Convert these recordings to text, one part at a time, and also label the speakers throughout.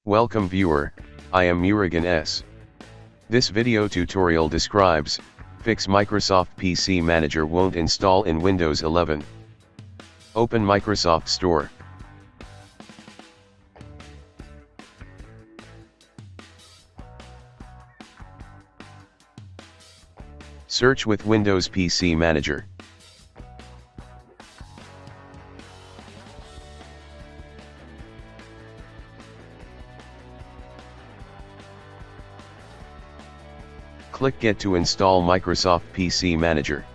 Speaker 1: Welcome viewer, I am Murugan S. This video tutorial describes, fix Microsoft PC Manager won't install in Windows 11. Open Microsoft Store. Search with Windows PC Manager. Click Get to install Microsoft PC Manager.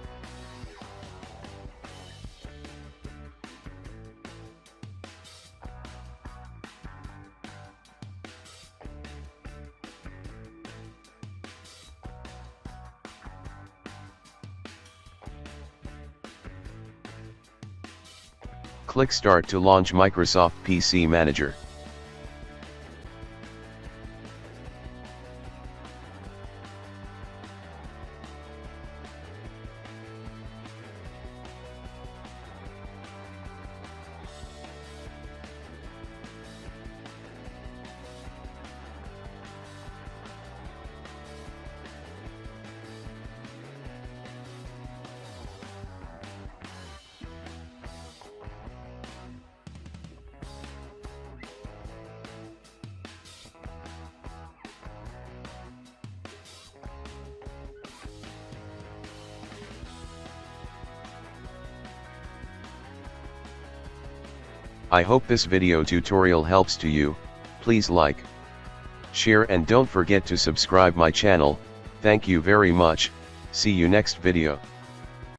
Speaker 1: Click Start to launch Microsoft PC Manager. I hope this video tutorial helps to you. Please like, share and don't forget to subscribe my channel. Thank you very much. See you next video.